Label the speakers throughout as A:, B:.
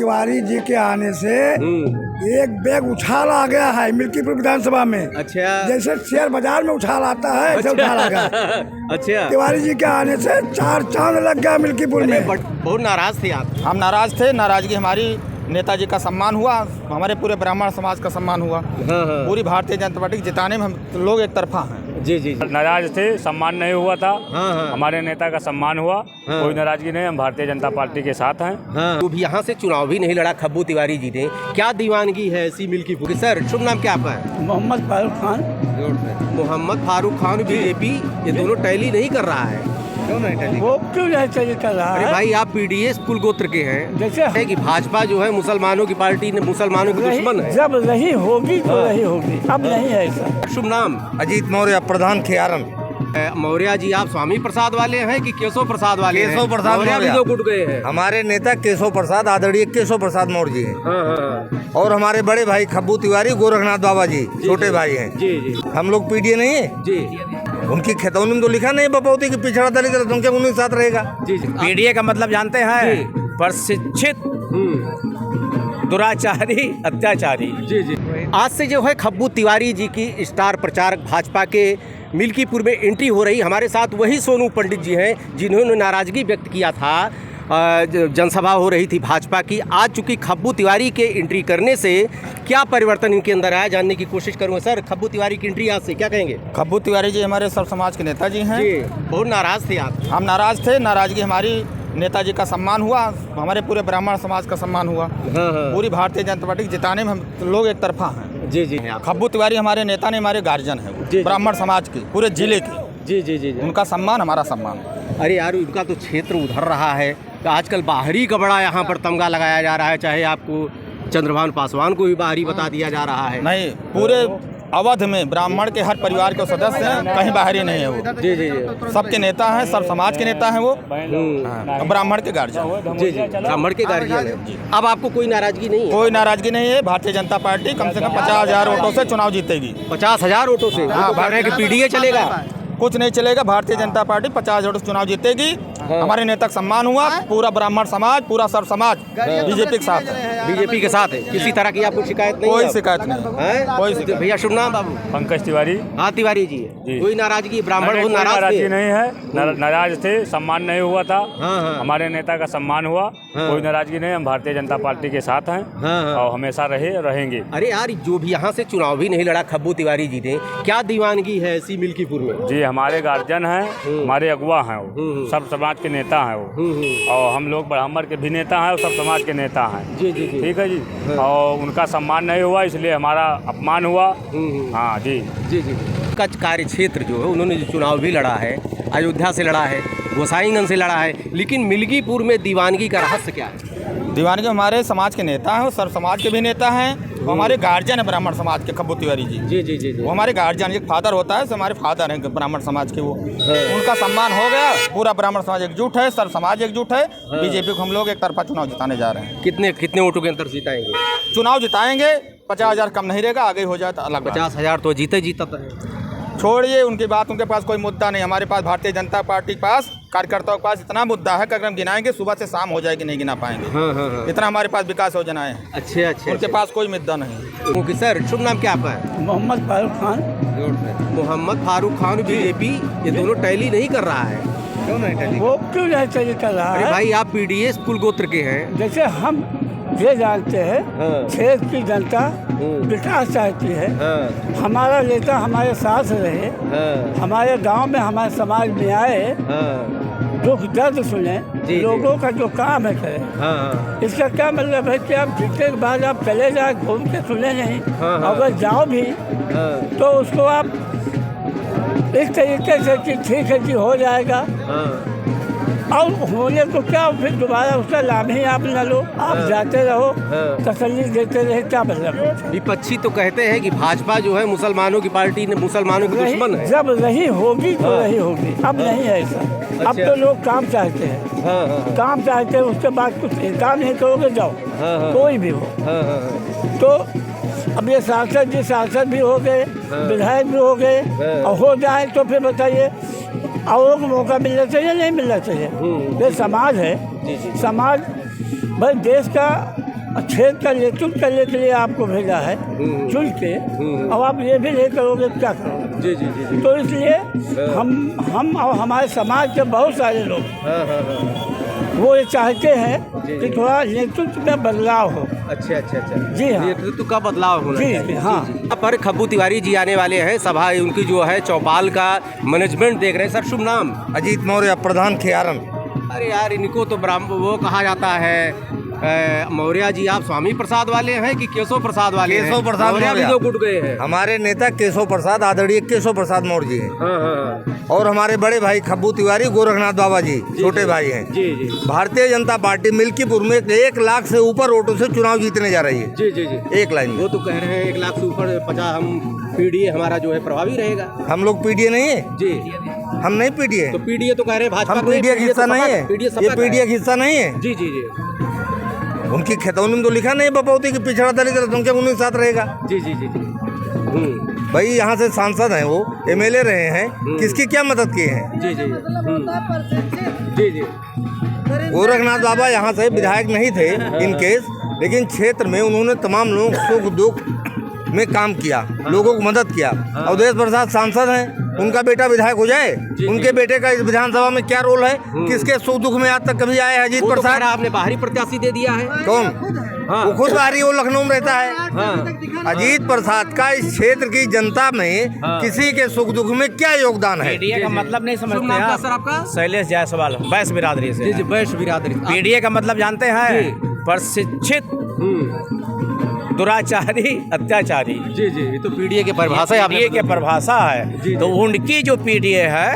A: तिवारी जी के आने से एक बैग उछाल आ गया है मिल्कीपुर विधानसभा में।
B: अच्छा।
A: जैसे शेयर बाजार में उछाल आता है ऐसे उछाल आ गया।
B: अच्छा।
A: तिवारी जी के आने से 4 चांद लग गया मिल्कीपुर में।
B: बहुत नाराज थे आप?
C: हम नाराज थे। नाराजगी हमारी नेताजी का सम्मान हुआ, हमारे पूरे ब्राह्मण समाज का सम्मान हुआ। पूरी भारतीय जनता पार्टी जिताने में हम लोग एक तरफा हैं।
B: जी जी।
D: नाराज थे, सम्मान नहीं हुआ था। हमारे नेता का सम्मान हुआ। कोई नाराजगी नहीं, हम भारतीय जनता पार्टी के साथ हैं।
B: तो भी यहाँ से चुनाव भी नहीं लड़ा खब्बू तिवारी जी ने, क्या दीवानगी है ऐसी मिल्कीपुर? सर शुभ नाम क्या आपका है?
A: मोहम्मद फारूक खान।
B: मोहम्मद फारूक खान बीजेपी, ये दोनों टैली नहीं कर रहा है। क्यों नहीं टैली?
A: वो क्यों नहीं चली कर रहा
B: अरे
A: है?
B: भाई आप पीडीएस कुल गोत्र के हैं।
A: जैसे
B: है कि भाजपा जो है मुसलमानों की पार्टी, ने मुसलमानों की दुश्मन है।
A: जब रही होगी तो रही होगी, अब नहीं है ऐसा।
B: शुभ नाम?
E: अजीत मौर्य, प्रधान खियारन।
B: मौर्य जी, आप स्वामी प्रसाद वाले हैं कि केशव प्रसाद वाले हैं?
E: केशव प्रसाद
B: मौर्य भी तो गुट गए हैं।
E: हमारे नेता केशव प्रसाद, आदरणीय केशव प्रसाद मौर्य जी हैं। और हमारे बड़े भाई खब्बू तिवारी गोरखनाथ बाबा जी छोटे भाई हैं।
B: जी जी।
E: हम लोग पीडीए नहीं है
B: जी।
E: उनकी खतौनी में तो लिखा नहीं बपौती की पिछड़ा दलित है, उनके उन्हीं के साथ रहेगा।
B: जी जी।
C: पीडीए का मतलब जानते हैं? प्रशिक्षित दुराचारी अत्याचारी।
B: जी जी। आज से जो है खब्बू तिवारी जी की स्टार प्रचारक भाजपा के मिल्कीपुर में एंट्री हो रही। हमारे साथ वही सोनू पंडित जी हैं जिन्होंने नाराजगी व्यक्त किया था। जनसभा हो रही थी भाजपा की। आज चूंकि खब्बू तिवारी के एंट्री करने से क्या परिवर्तन इनके अंदर आया, जानने की कोशिश करूँगा। सर खब्बू तिवारी की एंट्री आज से क्या कहेंगे?
C: खब्बू तिवारी जी हमारे सर्व समाज के नेताजी हैं।
B: जी। बहुत नाराज थे आप?
C: हम नाराज थे। नाराजगी हमारी नेताजी का सम्मान हुआ, हमारे पूरे ब्राह्मण समाज का सम्मान हुआ। पूरी भारतीय जनता पार्टी जिताने में हम लोग एक तरफा हैं।
B: जी जी।
C: खब्बू तिवारी हमारे नेता ने, हमारे गार्जियन है ब्राह्मण समाज के पूरे जिले के।
B: जी जी जी।
C: उनका सम्मान हमारा सम्मान।
B: अरे यार, उनका तो क्षेत्र उधर रहा है। तो आजकल बाहरी का बड़ा यहाँ पर तमगा लगाया जा रहा है, चाहे आपको चंद्रभान पासवान को भी बाहरी बता दिया जा रहा है।
C: नहीं, पूरे अवध में ब्राह्मण के हर परिवार के सदस्य हैं, कहीं बाहरी नहीं है वो।
B: जी जी जी।
C: सबके नेता हैं, सब समाज के नेता हैं वो। ब्राह्मण के गार्जियन।
B: जी जी। ब्राह्मण के गार्जियन है। अब आपको कोई नाराजगी नहीं है?
C: कोई नाराजगी नहीं है। भारतीय जनता पार्टी कम से कम 50,000 वोटों से चुनाव जीतेगी।
B: 50,000 वोटों से?
C: हाँ,
B: पीडीए चलेगा?
C: कुछ नहीं चलेगा। भारतीय जनता पार्टी 50 वोटों से चुनाव जीतेगी। हमारे नेता का सम्मान हुआ। पूरा ब्राह्मण समाज, पूरा सर्व समाज बीजेपी के साथ है।
B: बीजेपी के साथ है। किसी तरह की आपको शिकायत नहीं?
C: कोई शिकायत नहीं
B: है।
C: कोई शिकायत।
B: भैया शुभ नाम? बाबू
D: पंकज तिवारी।
B: हाँ तिवारी जी। कोई नाराजगी? ब्राह्मण बहुत
D: नाराजगी नहीं है। नाराज थे, सम्मान नहीं हुआ था। हमारे नेता का सम्मान हुआ। कोई नाराजगी नहीं, हम भारतीय जनता पार्टी के साथ हैं और हमेशा रहेंगे।
B: अरे यार, जो भी यहाँ से चुनाव भी नहीं लड़ा खब्बू तिवारी जी ने, क्या दीवानगी है ऐसी मिल्कीपुर में?
D: जी, हमारे गार्जियन हैं, हमारे अगुआ हैं, वो सब समाज के नेता हैं वो। और हम लोग ब्राह्मण के भी नेता हैं और सब समाज के नेता हैं।
B: जी जी जी।
D: ठीक है जी। और उनका सम्मान नहीं हुआ, इसलिए हमारा अपमान हुआ। हाँ जी
B: जी जी। का कार्य क्षेत्र जो है, उन्होंने जो चुनाव भी लड़ा है, अयोध्या से लड़ा है, गोसाईगंज से लड़ा है, लेकिन मिल्कीपुर में दीवानगी का रहस्य क्या है?
C: दीवानगी हमारे समाज के नेता हैं, सर्व समाज के भी नेता हैं। वो हमारे गार्जियन है ब्राह्मण समाज के खब्बू तिवारी जी।
B: जी जी जी।
C: वो हमारे गार्जियन, एक फादर होता है, हमारे फादर हैं ब्राह्मण समाज के। वो उनका सम्मान हो गया। पूरा ब्राह्मण समाज एकजुट है, सर्व समाज एकजुट है। बीजेपी को हम लोग एक तरफा चुनाव जिताने जा रहे हैं।
B: कितने वोटों के अंतर जिताएंगे?
C: चुनाव जिताएंगे, 50,000 कम नहीं रहेगा। आगे हो जाए तो अलग।
B: 50,000 तो जीता है।
C: छोड़िए उनकी बात, उनके पास कोई मुद्दा नहीं। हमारे पास भारतीय जनता पार्टी के पास, कार्यकर्ताओं के पास इतना मुद्दा है कि अगर हम गिनाएंगे सुबह से शाम हो जाएगी, नहीं गिना पाएंगे। इतना हमारे पास विकास योजनाएं हैं।
B: अच्छे अच्छे।
C: उनके पास कोई मुद्दा नहीं।
B: ओके सर, शुभ नाम क्या आपका है?
A: मोहम्मद फारूक खान।
B: मोहम्मद फारूक खान बीजेपी, ये दोनों टैली नहीं कर रहा है। क्यों नहीं टैली?
A: वो क्यों नहीं चली कर रहा है?
B: अरे भाई आप पीडीएस कुल गोत्र के हैं।
A: जैसे हम ये जानते हैं, क्षेत्र की जनता विकास चाहती है। हमारा नेता हमारे साथ रहे, हमारे गांव में, हमारे समाज में आए, दुख दर्द सुने, लोगों का जो काम है करे। इसका क्या मतलब है कि आप जीतने के बाद आप चले जाए, घूम के सुने नहीं। अगर जाओ भी तो उसको आप इस तरीके से कि ठीक है जी हो जाएगा, और होने तो क्या, फिर दोबारा उसका लाभ ही आप न लो। आप जाते रहो, तसल्ली देते रहे, क्या मतलब?
B: विपक्षी तो कहते हैं कि भाजपा जो है मुसलमानों की पार्टी, ने मुसलमानों की दुश्मन है।
A: जब रही होगी तो रही होगी, अब नहीं है ऐसा। अब तो लोग काम चाहते हैं। काम चाहते हैं, उसके बाद कुछ काम नहीं करोगे, जाओ कोई भी हो। तो अब ये सांसद भी हो गए, विधायक भी हो गए, और हो जाए तो फिर बताइए और को मौका मिलना चाहिए, नहीं मिलना चाहिए? ये समाज है। समाज भाई देश का क्षेत्र का नेतृत्व करने के लिए आपको भेजा है चुन के। अब आप ये भी नहीं करोगे तो क्या करोगे?
B: जी जी जी जी।
A: तो इसलिए हम और हमारे समाज के बहुत सारे लोग वो ये चाहते हैं कि थोड़ा नेतृत्व में बदलाव हो।
B: अच्छा अच्छा अच्छा।
A: जी हाँ,
B: नेतृत्व का बदलाव होना
A: जी
B: चाहिए।
A: हाँ।
B: यहाँ पर खब्बू तिवारी जी आने वाले हैं, सभा उनकी जो है चौपाल का मैनेजमेंट देख रहे हैं। सर शुभ नाम?
E: अजीत मौर्य, प्रधान खियारन।
B: अरे यार इनको तो वो कहा जाता है मौर्य जी। आप स्वामी प्रसाद वाले हैं कि केशव प्रसाद वाले हैं?
E: केशव प्रसाद
B: मौर्य भी
E: मौर्य।
B: तो गुट गए हैं।
E: हमारे नेता केशव प्रसाद, आदरणीय केशव प्रसाद मौर्य जी हैं।
B: हाँ हाँ
E: और हमारे बड़े भाई खब्बू तिवारी गोरखनाथ बाबा जी छोटे भाई हैं।
B: जी जी
E: भारतीय जनता पार्टी मिल्कीपुर में 1 लाख से ऊपर वोटों से चुनाव जीतने जा रही है।
B: जी जी जी।
E: 1 लाइन में।
B: वो तो कह रहे हैं 1 लाख से ऊपर 50 हम पीडीए हमारा जो है प्रभावी रहेगा।
E: हम लोग पीडीए नहीं है,
B: जी।
E: हम नहीं पीडीए।
B: तो पीडीए तो कह रहे हैं भाजपा
E: हम पीडीए का हिस्सा नहीं है, ये पीडीए का हिस्सा नहीं है।
B: जी जी जी
E: उनकी खतौनी में तो लिखा नहीं बपौती कि पिछड़ा दलित उनके उन्हीं के साथ रहेगा।
B: जी जी जी जी।
E: भाई यहाँ से सांसद हैं, वो एमएलए रहे हैं, किसकी क्या मदद किए हैं?
B: जी जी जी जी।
E: गोरखनाथ बाबा यहाँ से विधायक नहीं थे इन केस, लेकिन क्षेत्र में उन्होंने तमाम लोगों सुख दुख में काम किया, लोगों को मदद किया। अवधेश प्रसाद सांसद हैं, उनका बेटा विधायक हो जाए, उनके बेटे का इस विधानसभा में क्या रोल है? किसके सुख दुख में आज तक कभी आए हैं अजीत प्रसाद?
B: आपने बाहरी प्रत्याशी दे दिया है।
E: कौन?
B: हाँ।
E: वो खुद बाहरी, वो लखनऊ में रहता है।
B: हाँ।
E: अजीत प्रसाद का इस क्षेत्र की जनता में किसी के सुख दुख में क्या योगदान है?
F: पीडीए का मतलब नहीं समझते
B: नाम क्या
F: आप?
B: सर आपका?
F: शैलेश जायसवाल, बैस बिरादरी से।
B: जी जी बैश बिरादरी।
F: पीडीए का मतलब जानते हैं? प्रशिक्षित दुराचारी अत्याचारी।
B: जी जी, ये तो पीडीए के परिभाषा है।
F: पीडीए के परिभाषा है। तो उनकी जो पीडीए है,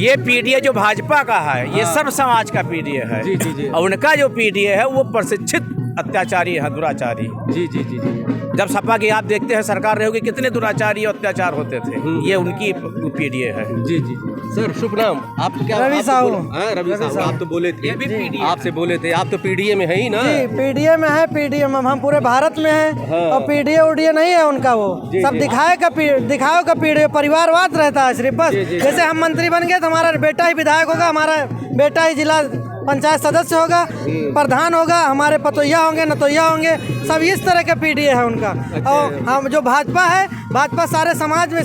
F: ये पीडीए जो भाजपा का है, ये सब समाज का पीडीए है।
B: जी जी जी।
F: और उनका जो पीडीए है वो प्रशिक्षित अत्याचारी है, दुराचारी।
B: जी जी जी जी।
F: जब सपा की आप देखते हैं सरकार रहे होगी, कितने दुराचारी और अत्याचार होते थे। ये उनकी पीडीए है।
B: जी जी। सर शुभ नाम? आप क्या?
G: रवि साहू।
B: रवि साहू, आप तो बोले थे, आपसे बोले थे, आप तो पीडीए में है ही ना?
G: जी पीडीए में है, पीडीए में हम पूरे भारत में हैं। और पीडीए उडीए नहीं है उनका, वो सब दिखाओ का पीडीए परिवारवाद रहता है सिर्फ। बस जैसे हम मंत्री बन गए तो हमारा बेटा ही विधायक होगा, हमारा बेटा ही जिला पंचायत सदस्य होगा, प्रधान होगा, हमारे पतोहिया होंगे, नतोहिया होंगे, सब इस तरह के पीडीए है उनका। और हम जो भाजपा है, भाजपा सारे समाज में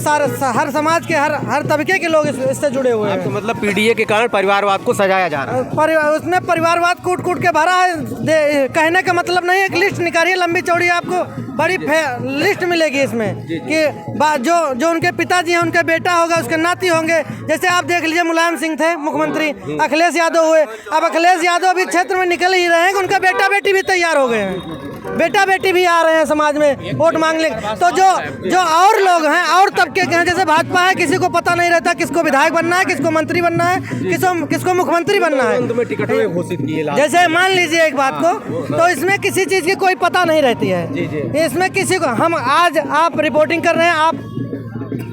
G: हर समाज के हर तबके के लोग इससे जुड़े हुए हैं।
B: तो मतलब पीडीए के कारण परिवारवाद को सजाया जा रहा है।
G: उसने परिवारवाद कूट कूट के भरा है। कहने का मतलब नहीं, एक लिस्ट निकालिए लंबी चौड़ी, आपको बड़ी लिस्ट मिलेगी इसमें कि जो उनके पिताजी हैं, उनके बेटा होगा, उसके नाती होंगे। जैसे आप देख लीजिए, मुलायम सिंह थे मुख्यमंत्री, अखिलेश यादव हुए। अब अखिलेश यादव अभी क्षेत्र में निकल ही रहे हैं कि उनका बेटा बेटी भी तैयार हो गए हैं, बेटा बेटी भी आ रहे हैं समाज में वोट मांगने। तो जो और लोग हैं, और तबके के हैं, जैसे भाजपा है, किसी को पता नहीं रहता किसको विधायक बनना है, किसको मंत्री बनना है, किसको मुख्यमंत्री बनना है।
B: टिकट घोषित किए।
G: जैसे मान लीजिए एक बात को, तो इसमें किसी चीज़ की कोई पता नहीं रहती है। इसमें किसी को, हम आज आप रिपोर्टिंग कर रहे हैं, आप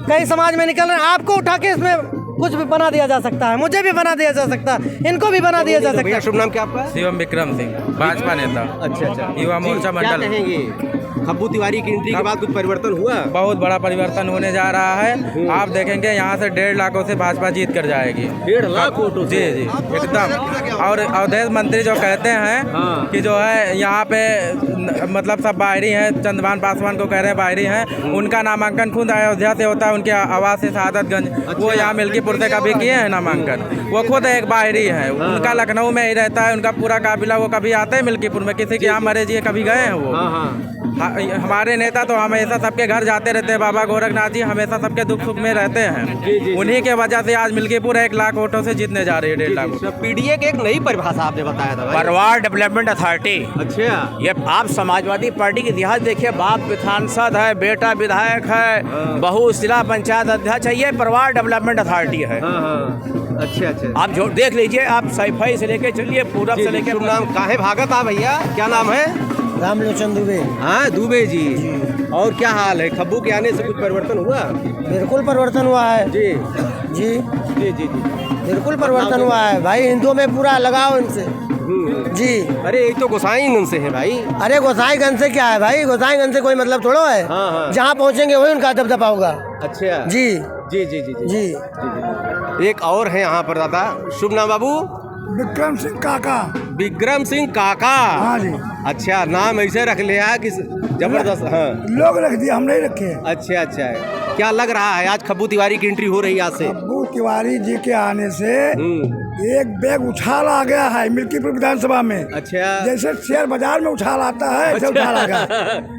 G: कई समाज में निकल रहे हैं, आपको उठा के इसमें कुछ भी बना दिया जा सकता है, मुझे भी बना दिया जा सकता है, इनको भी बना दिया जा सकता है।
B: शुभ नाम क्या आपका?
H: शिवम विक्रम सिंह, भाजपा नेता।
B: अच्छा अच्छा।
H: युवा मोर्चा
B: क्या
H: मंडल।
B: कहेंगे? खब्बू तिवारी की एंट्री के बाद कुछ परिवर्तन हुआ?
H: बहुत बड़ा परिवर्तन होने जा रहा है। आप देखेंगे यहाँ से 1.5 लाखों से भाजपा जीत कर जाएगी।
B: 1.5 लाख वोटों से?
H: जी जी एकदम। और अवधेश मंत्री जो कहते हैं कि जो है यहाँ पे मतलब सब बाहरी हैं, चंद्रभान पासवान को कह रहे हैं बाहरी हैं, उनका नामांकन खुद अयोध्या से होता है, उनके आवास से शहादतगंज। वो यहाँ मिल्कीपुर से कभी किए हैं नामांकन, वो खुद एक बाहरी है। उनका लखनऊ में ही रहता है, उनका पूरा काफिला, वो कभी आते हैं मिल्कीपुर में, किसी के यहाँ मरे जी कभी गए हैं वो। हमारे नेता तो हमेशा सबके घर जाते रहते हैं, बाबा गोरखनाथ जी हमेशा सबके दुख सुख में रहते हैं। उन्हीं के वजह से आज मिल्कीपुर 1 लाख वोटों से जीतने जा रही है, 1.5 लाख।
B: पीडीए की एक नई परिभाषा आपने बताया था भाई।
F: परिवार डेवलपमेंट अथॉरिटी।
B: अच्छा।
F: ये आप समाजवादी पार्टी के इतिहास देखिए, बाप सांसद है, बेटा विधायक है, बहू जिला पंचायत अध्यक्ष है, ये परिवार डेवलपमेंट अथॉरिटी है।
B: अच्छा अच्छा।
F: आप जो देख लीजिए, आप सैफई से लेके चलिए, पूरब से लेके।
B: शुभ नाम काहे भागत आ भैया? क्या नाम है?
G: रामलोचन दुबे।
B: हाँ दुबे जी। और क्या हाल है? खब्बू के आने से कुछ परिवर्तन हुआ?
G: बिल्कुल परिवर्तन हुआ है।
B: जी
G: जी
B: जी जी जी।
G: बिल्कुल परिवर्तन हुआ है भाई, हिंदुओं में पूरा लगाव इनसे। जी।
B: अरे ये तो गोसाईगंज से है भाई।
G: अरे गोसाईगंज से क्या है भाई, गोसाईगंज से कोई मतलब थोड़ो है। जहाँ पहुँचेंगे वही उनका दबदबा होगा।
B: अच्छा।
G: जी
B: जी जी जी
G: जी।
B: एक और है यहाँ पर दादा। शुभ नाम बाबू?
A: विक्रम सिंह काका।
B: विक्रम सिंह काका।
A: हाँ जी।
B: अच्छा, नाम ऐसे रख लिया कि जबरदस्त। हाँ,
A: लोग रख दिए, हम नहीं रखे।
B: अच्छा अच्छा, क्या लग रहा है आज खब्बू तिवारी की एंट्री हो रही है आज से?
A: खब्बू तिवारी जी के आने से एक बैग उछाल आ गया है मिल्कीपुर विधानसभा में।
B: अच्छा,
A: जैसे शेयर बाजार में उछाल आता है ऐसे उछाल आ गया।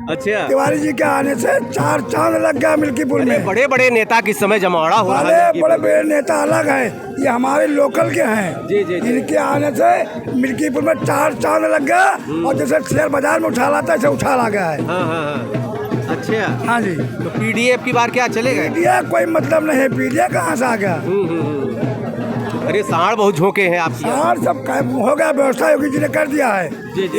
B: अच्छा,
A: तिवारी जी के आने से 4 चांद लग गया मिल्कीपुर में।
B: बड़े बड़े नेता किस समय जमावड़ा हो रहा है।
A: बड़े बड़े नेता अलग है, ये हमारे लोकल के हैं।
B: जी जी,
A: इनके आने से मिल्कीपुर में 4 चांद लग गया और जैसे शेयर बाजार में उछाल आता है ऐसे उछाल आ गया है।
B: हाँ। अच्छा,
A: हाँ जी।
B: तो पीडीएफ की बार क्या चलेगा?
A: पीडीए कोई मतलब नहीं है, पीडीए कहाँ से आ गया?
B: अरे सांड बहुत झोंके हैं आपकी।
A: सांड सब हो गया, व्यवस्था योगी जी ने कर दिया है।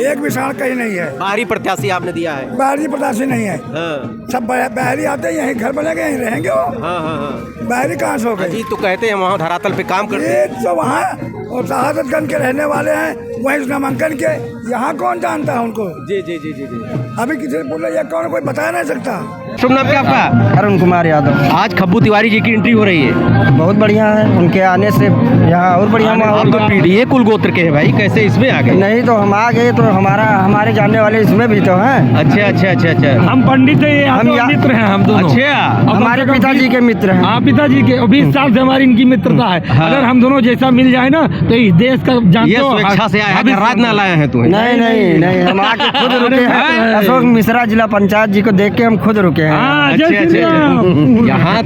A: एक भी सांड कहीं नहीं है।
B: बाहरी प्रत्याशी आपने दिया है?
A: बाहरी प्रत्याशी नहीं है।
B: हाँ।
A: सब बाहरी आते हैं, यहीं घर बनेंगे, यहीं रहेंगे वो।
B: हाँ।
A: बाहरी कहाँ से हो गए?
B: जी, तो कहते हैं वहाँ धरातल पे काम करते हैं।
A: तो वहाँ और शहादतगंज के रहने वाले हैं, वहीं नामांकन के। यहाँ कौन जानता है उनको?
B: जी जी जी जी जी।
A: अभी किसी ने बोला ये कौन, कोई बता नहीं सकता।
B: शुभ नाम क्या आपका?
G: अरुण कुमार यादव।
B: आज खब्बू तिवारी जी की एंट्री हो रही है।
G: बहुत बढ़िया है, उनके आने से यहाँ और बढ़िया
B: आप तो पीडीए कुल गोत्र के हैं भाई, कैसे इसमें आ गए?
G: नहीं तो हम आ गए तो हमारे जानने वाले इसमें भी तो हैं।
B: अच्छा अच्छा अच्छा अच्छा।
I: हम पंडित हैं, हम मित्र हैं हम दोनों।
B: अच्छा,
G: हमारे पिताजी के मित्र हैं।
I: हाँ, पिताजी के 20 साल से हमारी इनकी मित्रता है। अगर हम दोनों जैसा मिल जाए ना तो इस देश का
B: ये स्वेच्छा से आया है, राज ना लाए हैं तुम्हें?
G: नहीं नहीं नहीं, हम आके खुद रुके हैं। अशोक मिश्रा जिला पंचायत जी को देख के हम खुद रुके हैं।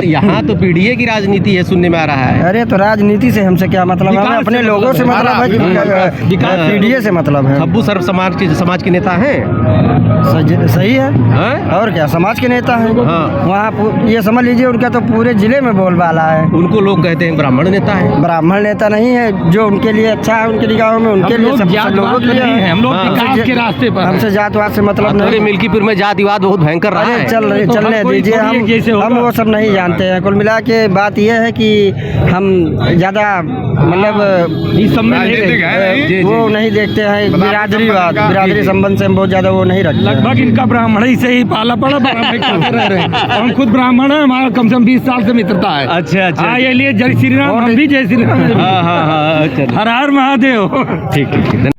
B: यहाँ तो पीडीए की राजनीति है, सुनने में आ रहा है।
G: अरे तो राजनीति से हमसे क्या मतलब है? हमें अपने लोगों से मतलब है, पीडीए से मतलब है।
B: खब्बू सर्व समाज के नेता हैं।
G: सही है। और क्या, समाज के नेता हैं। वहाँ ये समझ लीजिए उनका तो पूरे जिले में बोलबाला है।
B: उनको लोग कहते हैं ब्राह्मण नेता है।
G: ब्राह्मण नेता नहीं है, जो उनके लिए अच्छा है उनके निगाहों में, उनके लिए सब लोगों के लिए है।
I: हम लोग विकास के रास्ते पर,
G: हमसे जातवाद से मतलब नहीं।
B: मिल्कीपुर में जातिवाद बहुत भयंकर रहा है।
G: चलने दीजिए, हम वो सब नहीं जानते हैं। कुल मिला के बात यह है कि हम ज़्यादा मतलब
I: इस सब में नहीं
G: वो नहीं देखते हैं। बिरादरी संबंध से हम बहुत ज़्यादा वो नहीं रखते।
I: लगभग इनका ब्राह्मण ही से ही पाला पड़ा, रह रहे हैं। हम खुद ब्राह्मण है, हमारा कम से कम 20 साल से मित्रता है।
B: अच्छा अच्छा।
I: हाँ, ये लिए जय श्री राम, हम भी जय श्री राम।
B: हाँ।
I: हर हर महादेव।
B: ठीक।